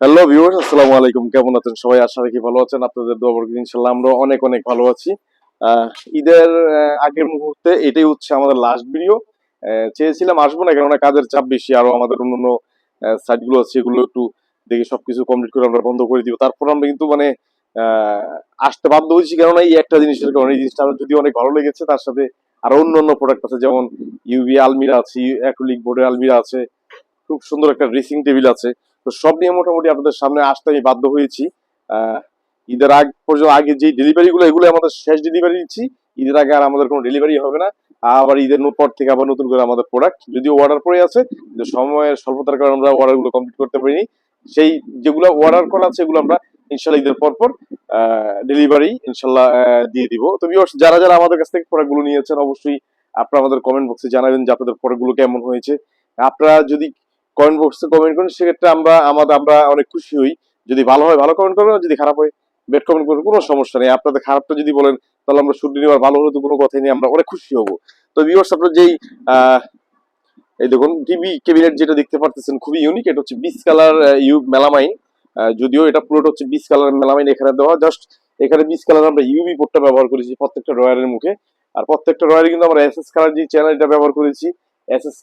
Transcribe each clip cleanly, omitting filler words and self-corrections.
Hello viewers, আসসালামু আলাইকুম। কেমন আছেন সবাই? আশা রাখি ভালো আছেন। আপনাদের দোয়া বরকতে ইনশাআল্লাহ আমরা অনেক অনেক ভালো আছি। ঈদের আগের মুহূর্তে এটাই হচ্ছে আমাদের লাস্ট ভিডিও। চেয়েছিলাম আসবো না, কেননা কাজের চাপ বেশি, আরো আমাদের অন্যান্য সাইট গুলো আছে, সেগুলো একটু দেখে সবকিছু কমপ্লিট করে আমরা বন্ধ করে দিব। তারপর আমরা কিন্তু মানে আসতে বাধ্য হয়েছি, কেননা এই একটা জিনিসের কারণে। এই জিনিসটা আমার যদি অনেক ভালো লেগেছে, তার সাথে আরো অন্য প্রোডাক্ট আছে, যেমন ইউভি আলমিরা আছে, অ্যাক্রিলিক বোর্ডের আলমিরা আছে, খুব সুন্দর একটা ড্রেসিং টেবিল আছে। তো সব নিয়ে মোটামুটি আপনাদের সামনে আসতে আমি বাধ্য হয়েছি। আহ, ঈদের আগ পর্যন্ত আগে যে ডেলিভারি গুলো, এগুলো আমাদের শেষ ডেলিভারি দিচ্ছি। ঈদের আগে আর আমাদের কোনো ডেলিভারি হবে না। আবার ঈদের পর থেকে আবার নতুন করে আমাদের প্রোডাক্ট যদিও অর্ডার পড়ে আছে, কিন্তু সময়ের স্বল্পতার কারণে আমরা অর্ডার গুলো কমপ্লিট করতে পারিনি। সেই যেগুলো অর্ডার করা আছে এগুলো আমরা ইনশাল্লাহ ঈদের পর পর ডেলিভারি ইনশাল্লাহ দিয়ে দিব। তো viewers, যারা যারা আমাদের কাছ থেকে প্রোডাক্ট গুলো নিয়েছেন, অবশ্যই আপনারা আমাদের কমেন্ট বক্সে জানাবেন যে আপনাদের প্রোডাক্ট গুলো কেমন হয়েছে। আপনারা যদি কমেন্ট বক্সে কমেন্ট করেন, সেক্ষেত্রে আমরা অনেক খুশি হই। যদি ভালো হয় ভালো কমেন্ট করবেন, যদি খারাপ হয় ব্যাড কমেন্ট করবেন, কোনো সমস্যা নেই। আপনাদের খারাপটা যদি বলেন, তাহলে আমরা শুধু নিয়ে, ভালো হলে তো কোনো কথাই নেই, আমরা অনেক খুশি হব। তো ভিউয়ার্স, আপনার যেই আহ এই দেখুন টিভি ক্যাবিনেট যেটা দেখতে পারতেছেন, খুবই ইউনিক। এটা হচ্ছে বিচ কালার মেলামাইন। যদিও এটা পুরোটা হচ্ছে বিচ কালার মেলামাইন এখানে দেওয়া, জাস্ট এখানে বিচ কালার আমরা ইউভি বোর্ডটা ব্যবহার করেছি প্রত্যেকটা ড্রয়ারের মুখে। আর প্রত্যেকটা ড্রয়ারে কিন্তু আমরা এসএস কালার যে চ্যানেলটা ব্যবহার করেছি, এসএস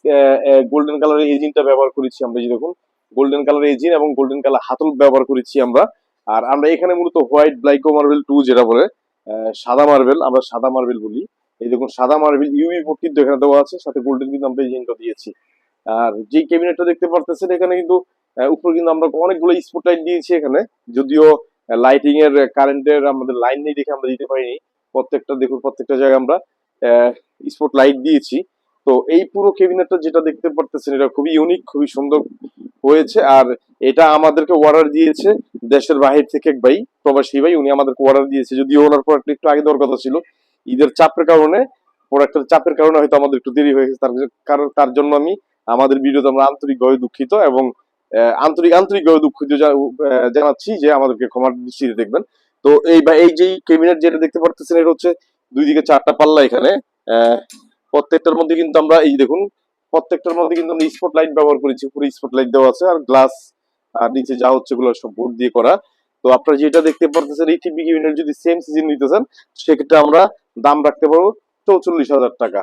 গোল্ডেন কালারের এজিনটা ব্যবহার করেছি আমরা। যে দেখুন, গোল্ডেন কালার এজিন এবং গোল্ডেন কালার হাতল ব্যবহার করেছি আমরা। আর আমরা এখানে মূলত হোয়াইট ব্লাইকো মার্বেল 2 যেটা বলে, সাদা মার্বেল, আমরা সাদা মার্বেল বলি। এই দেখুন, সাদা মার্বেল ইউভি বোর্ড কিন্তু এখানে দেওয়া আছে, সাথে গোল্ডেন কিন্তু আমরা এজিনটা দিয়েছি। আর যে ক্যাবিনেটটা দেখতে পারতেছেন, এখানে কিন্তু উপরে কিন্তু আমরা অনেকগুলো স্পট লাইট দিয়েছি এখানে। যদিও লাইটিং এর কারেন্টের আমাদের লাইন নেই দেখে আমরা দিতে পারিনি। প্রত্যেকটা দেখুন, প্রত্যেকটা জায়গায় আমরা স্পট লাইট দিয়েছি। তো এই পুরো ক্যাবিনেটটা যেটা দেখতে পারতেছেন, এটা খুবই ইউনিক, খুবই সুন্দর হয়েছে। আর এটা আমাদেরকে অর্ডার দিয়েছে দেশের বাহির থেকে এক ভাই, প্রবাসী ভাই, উনি আমাদেরকে অর্ডার দিয়েছে। যদিও ওনার প্রোডাক্ট একটু আগে দেওয়ার কথা ছিল, ঈদের চাপের কারণে, প্রোডাক্টের চাপের কারণে হয়তো আমাদের একটু দেরি হয়ে গেছে। তার জন্য আমি আমাদের ভিডিওতে আমরা আন্তরিকভাবে দুঃখিত, এবং আন্তরিকভাবে দুঃখিত জানাচ্ছি যে আমাদেরকে ক্ষমার দৃষ্টিতে দেখবেন। তো এই যে ক্যাবিনেট যেটা দেখতে পারতেছেন, এটা হচ্ছে দুই দিকে চারটা পাল্লা এখানে। প্রত্যেকটার মধ্যে কিন্তু আমরা, এই দেখুন, প্রত্যেকটার মধ্যে কিন্তু আমরা স্পট লাইট ব্যবহার করেছি, পুরো স্পট লাইট দেওয়া আছে। আর গ্লাস, আর নিচে যা হচ্ছে গুলো সব বোর্ড দিয়ে করা। তো আপনারা যেটা দেখতে পারতেছেন, এই টিভি ক্যাবিনেট যদি সেম সিজন নিতে চান, সেক্ষেত্রে আমরা দাম রাখতে পারবো 44,000 টাকা।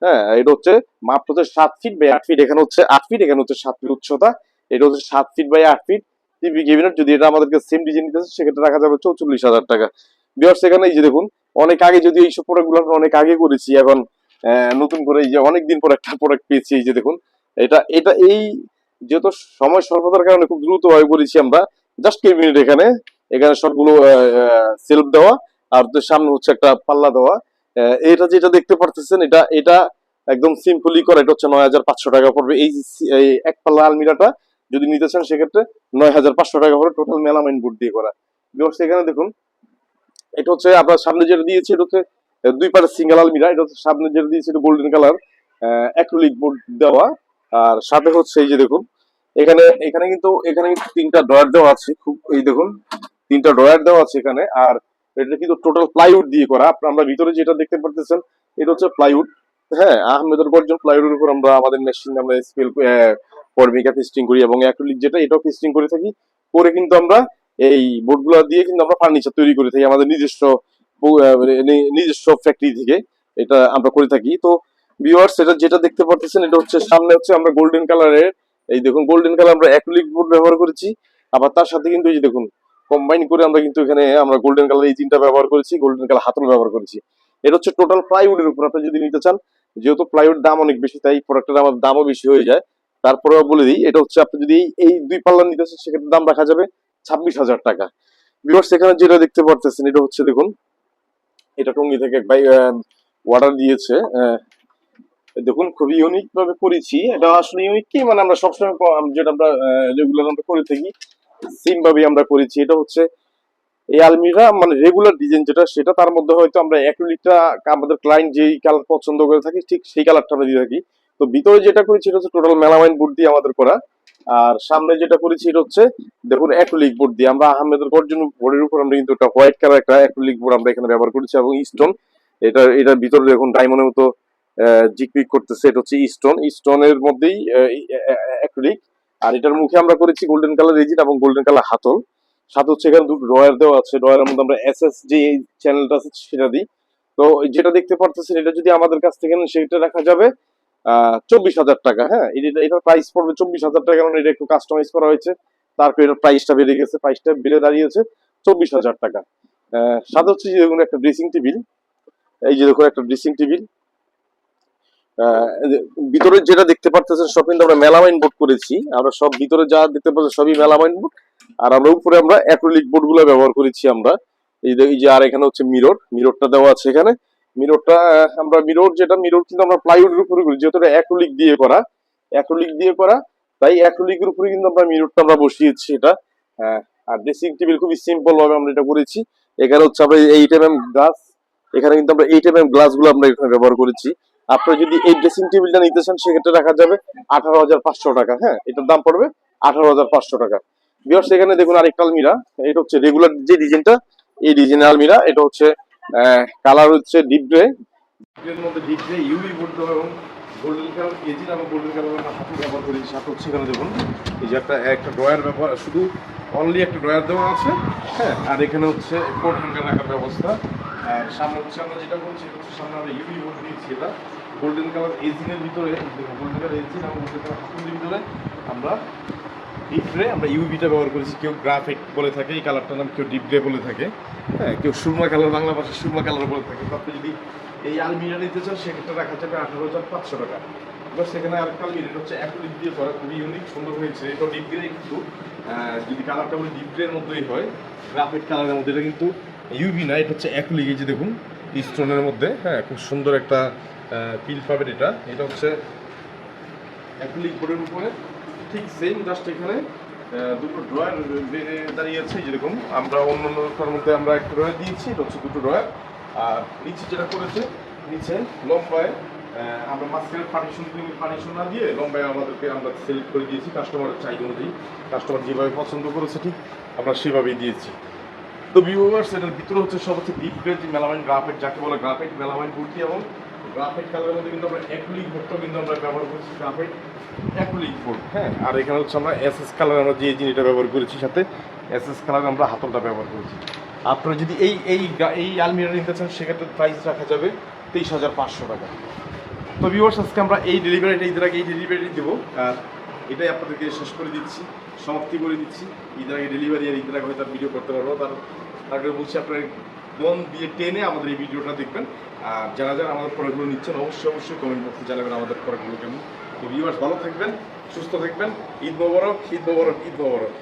হ্যাঁ, এটা হচ্ছে মাত্র হচ্ছে 7 ফিট বাই 8 ফিট। এখানে হচ্ছে 8 ফিট, এখানে হচ্ছে 7 ফিট উচ্চতা। এটা হচ্ছে 7 feet by 8 feet TV cabinet. যদি এটা আমাদেরকে সেম ডিজাইন নিতে চান, সেক্ষেত্রে রাখা যাবে 44,000 টাকা। বিয়ার্স, এখানে এই যে দেখুন, অনেক আগে, যদি এইসব প্রোডাক্ট গুলো আমরা অনেক আগে করেছি, এখন নতুন করে এই যে অনেকদিন পর একটা প্রোডাক্ট পেয়েছি। এই যে দেখুন, এটা এটা এই যেহেতু সময় স্বল্পতার কারণে খুব দ্রুত ভাবে করেছি আমরা। জাস্ট ক্যাবিনেট, এখানে এখানে সবগুলো সেলফ দেওয়া, আর সামনে হচ্ছে একটা পাল্লা দেওয়া। এটা যেটা দেখতে পারতেছেন, এটা এটা একদম সিম্পলি করা। এটা হচ্ছে 9,500 টাকা পড়বে। এই এক পাল্লা আলমিরাটা যদি নিতে চান, সেক্ষেত্রে 9,500 টাকা পড়বে, টোটাল মেলামাইন বোর্ড দিয়ে করা। এখানে দেখুন, এটা হচ্ছে আপনার সামনে যেটা দিয়েছি, এটা হচ্ছে দুই পারে সিঙ্গেল আলমিরা। এটা হচ্ছে সামনে যেটা দিয়েছি, এটা গোল্ডেন কালার অ্যাক্রিলিক বোর্ড দেওয়া। আর সাথে হচ্ছে এই যে দেখুন, এখানে এখানে কিন্তু তিনটা ড্রয়ার দেওয়া আছে। খুব, এই দেখুন, তিনটা ড্রয়ার দেওয়া আছে এখানে। আর এটা কিন্তু টোটাল প্লাইউড দিয়ে করা। আমরা ভিতরে যেটা দেখতে পারতেছেন, এটা হচ্ছে প্লাইউড। হ্যাঁ, আহমেদের গর্জন প্লাইউডের উপর আমরা মেশিন, আমরা স্পেল ফর্মিকা ফিস্টিং করি, এবং অ্যাক্রিলিক যেটা, এটাও ফিস্টিং করে থাকি। করে কিন্তু আমরা এই বোর্ডগুলো দিয়ে কিন্তু আমরা ফার্নিচার তৈরি করে থাকি আমাদের নিজস্ব ফ্যাক্টরি থেকে। এটা আমরা করে থাকি। তো ভিউয়ার্স, এটা যেটা দেখতে পারতেছেন, এটা হচ্ছে সামনে হচ্ছে আমরা গোল্ডেন কালারের, এই দেখুন, গোল্ডেন কালার আমরা অ্যাক্রিলিক বোর্ড ব্যবহার করেছি। আবার তার সাথে কিন্তু এই যে দেখুন, কম্বাইন করে আমরা কিন্তু এখানে আমরা গোল্ডেন কালার এই তিনটা ব্যবহার করেছি, গোল্ডেন কালার হাতল ব্যবহার করেছি। এটা হচ্ছে টোটাল প্লাইউডের উপর। আপনি যদি নিতে চান, যেহেতু প্লাইউড দাম অনেক বেশি, তাই প্রোডাক্টের আমার দামও বেশি হয়ে যায়। তারপরেও বলে দিই, এটা হচ্ছে আপনি যদি এই দুই পাল্লা নিতে চান, সেক্ষেত্রে দাম রাখা যাবে 26,000 টাকা। ভিউয়ার্স, এখানে যেটা দেখতে পারতেছেন, এটা হচ্ছে দেখুন, এটা টঙ্গী থেকে এক ভাই অর্ডার দিয়েছে। দেখুন, খুবই ইউনিক ভাবে করেছি। এটা আসলে ইউনিক কি, মানে আমরা সবসময় যেটা আমরা রেগুলার আমরা করে থাকি, সেম ভাবে আমরা করেছি। এটা হচ্ছে এই আলমিরা, মানে রেগুলার ডিজাইন যেটা, সেটা তার মধ্যে হয়তো আমরা অ্যাক্রিলিকটা আমাদের ক্লায়েন্ট যেই কালার পছন্দ করে থাকি, ঠিক সেই কালারটা আমরা দিয়ে থাকি। তো ভিতরে যেটা করেছি, এটা হচ্ছে টোটাল মেলামাইন বোর্ড দিয়ে আমাদের করা। আর সামনে যেটা করেছি, এটা হচ্ছে দেখুন অ্যাক্রিলিক বোর্ড দিয়ে। আমরা আহমেদের গর্জন বোর্ডের উপর আমরা কিন্তু একটা হোয়াইট কালার একটা অ্যাক্রিলিক বোর্ড আমরা এখানে ব্যবহার করেছি, এবং স্টোন। এটার ভিতরে দেখুন ডায়মন্ডের মতো জিকপিক করতেছে। এটা হচ্ছে স্টোনের মধ্যেই অ্যাক্রিলিক। আর এটার মুখে আমরা করেছি গোল্ডেন কালার রেজিন এবং গোল্ডেন কালার হাতল। সাথে হচ্ছে এখানে দুটো ড্রয়ার দেওয়া আছে, ড্রয়ারের মধ্যে আমরা এসএস যে চ্যানেলটা আছে সেটা দিই। তো যেটা দেখতে পারতেছেন এটা যদি আমাদের কাছ থেকে নেন সেটা রাখা যাবে 24,000 টাকা। হ্যাঁ, এটার প্রাইস পড়বে 24,000 টাকা, কারণ এটা একটু কাস্টমাইজ করা হয়েছে, তারপর এটার প্রাইসটা বেড়ে গেছে, প্রাইসটা বেড়ে দাঁড়িয়েছে 24,000 টাকা। সাথে হচ্ছে যে দেখুন একটা ড্রেসিং টেবিল, এই যে দেখুন একটা ড্রেসিং টেবিল। ভিতরে যেটা দেখতে পারতেছেন সব কিন্তু আমরা মেলামাইন বোর্ড করেছি, আমরা সব ভিতরে যা দেখতে পাচ্ছেন সবই মেলামাইন বোর্ড। আর আমরা উপরে আমরা অ্যাক্রিলিক বোর্ড গুলো ব্যবহার করেছি আমরা। এই যে আর এখানে হচ্ছে মিররটা দেওয়া আছে এখানে। মিররটা আমরা মিরর কিন্তু আমরা প্লাইউডের উপরে করি, যেহেতু এটা অ্যাক্রিলিক দিয়ে করা, তাই অ্যাক্রিলিকের উপরে কিন্তু আমরা মিররটা আমরা বসিয়েছি এটা। আর ড্রেসিং টেবিল খুবই সিম্পল ভাবে আমরা এটা করেছি। এখানে হচ্ছে আমরা 8mm গ্লাস, এখানে কিন্তু আমরা 8mm গ্লাস গুলো আমরা এখানে ব্যবহার করেছি। আপনারা যদি এই ড্রেসিং টেবিলটা নিতে চান সেক্ষেত্রে রাখা যাবে 18,500 টাকা। হ্যাঁ, এটার দাম পড়বে 18,500 টাকা। ভিউয়ার্স এখানে দেখুন আরেকটা আলমিরা, এটা হচ্ছে রেগুলার যে ডিজাইনটা, এই ডিজাইনের আলমিরা। এটা হচ্ছে কালার হচ্ছে ডিপ গ্রে, এর মধ্যে ডিপ গ্রে ইউভি বোর্ড এবং গোল্ডেন কালার এজিন এবং গোল্ডেন কালার আমরা হাতে ব্যবহার করেছি। সাথে হচ্ছে এখানে দেখুন এই যে একটা ড্রয়ার ব্যবহার, শুধু অনলি একটা ড্রয়ার দেওয়া আছে। হ্যাঁ, আর এখানে হচ্ছে কোট হ্যাঙ্গার রাখার ব্যবস্থা। আর সামনে হচ্ছে আমরা যেটা করছি সেটা হচ্ছে সামনে আমরা ইউভি বোর্ড দিয়েছি, এটা গোল্ডেন কালার এজিনের ভিতরে, গোল্ডেন কালার এজিন এবং গোল্ডেন কালার হাতুলের ভিতরে আমরা ডিপ গ্রে, আমরা ইউভিটা ব্যবহার করেছি। কেউ গ্রাফাইট বলে থাকে এই কালারটার নাম, কেউ ডিপ গ্রে বলে থাকে। হ্যাঁ, কেউ সুরমা কালার, বাংলা ভাষায় সুরমা কালার বলে থাকে। আপনি যদি এই আলমিরা নিতে চান সেক্ষেত্রে রাখা যাবে 18,500 টাকা। এবার সেখানে আরেকটা আলমিরা, এটা হচ্ছে অ্যাক্রিলিক দিয়ে করা, খুবই ইউনিক, সুন্দর হয়েছে। এটা ডিপ গ্রে, কিন্তু যদি কালারটা বলে ডিপ গ্রের মধ্যেই হয়, গ্রাফাইট কালারের মধ্যে, এটা কিন্তু ইউভি না, এটা হচ্ছে অ্যাক্রিলিক। এই যে দেখুন স্টোনের মধ্যে, হ্যাঁ, খুব সুন্দর একটা পিল পাবেন। এটা হচ্ছে অ্যাক্রিলিক বোর্ডের উপরে ঠিক সেম, জাস্ট এখানে দুটো ড্রয়ার দাঁড়িয়ে আছে। যেরকম আমরা অন্যান্যটার মধ্যে আমরা একটা ড্রয়ার দিয়েছি, এটা হচ্ছে দুটো ড্রয়ার। আর নিচে যেটা করেছে, নিচে লম্বায় আমরা মাঝখানে পার্টিশন না দিয়ে লম্বায় আমাদেরকে আমরা সিলেক্ট করে দিয়েছি কাস্টমারের চাহিদা অনুযায়ী। কাস্টমার যেভাবে পছন্দ করেছে ঠিক আমরা সেভাবেই দিয়েছি। তো ভিউয়ার্স এটার ভিতরে হচ্ছে সব হচ্ছে ডিপ গ্রে যে মেলামাইন গ্রাফাইট, যাকে বলে গ্রাফাইট মেলামাইন ভর্তি, এবং গ্রাফাইট কালারের মধ্যে কিন্তু আমরা অ্যাক্রিলিক বোর্ডটাও কিন্তু আমরা ব্যবহার করছি, গ্রাফাইট অ্যাক্রিলিক বোর্ড। হ্যাঁ, আর এখানে হচ্ছে আমরা এসএস কালার, আমরা যে জিনিসটা ব্যবহার করেছি সাথে এসএস কালার আমরা হাতলটা ব্যবহার করেছি। আপনারা যদি এই আলমিরা নিতে চান সেক্ষেত্রে প্রাইস রাখা যাবে 23,500 টাকা। তো ভিউয়ার্স আজকে আমরা এই ডেলিভারিটা, ঈদের আগে এই ডেলিভারি দেবো, আর এটাই আপনাদেরকে শেষ করে দিচ্ছি, সমাপ্তি করে দিচ্ছি। ঈদের আগে ডেলিভারি, আর ঈদের আগে হয়তো ভিডিও করতে পারবো, তারপরে বলছি আপনার মন দিয়ে টেনে আমাদের এই ভিডিওটা দেখবেন। আর যারা যারা আমাদের প্রোডাক্টগুলো নিচ্ছেন অবশ্যই কমেন্ট বক্সে জানাবেন আমাদের প্রোডাক্টগুলো কেমন। তো ভিউয়ার্স ভালো থাকবেন, সুস্থ থাকবেন। ঈদ মোবারক, ঈদ মোবারক, ঈদ মোবারক।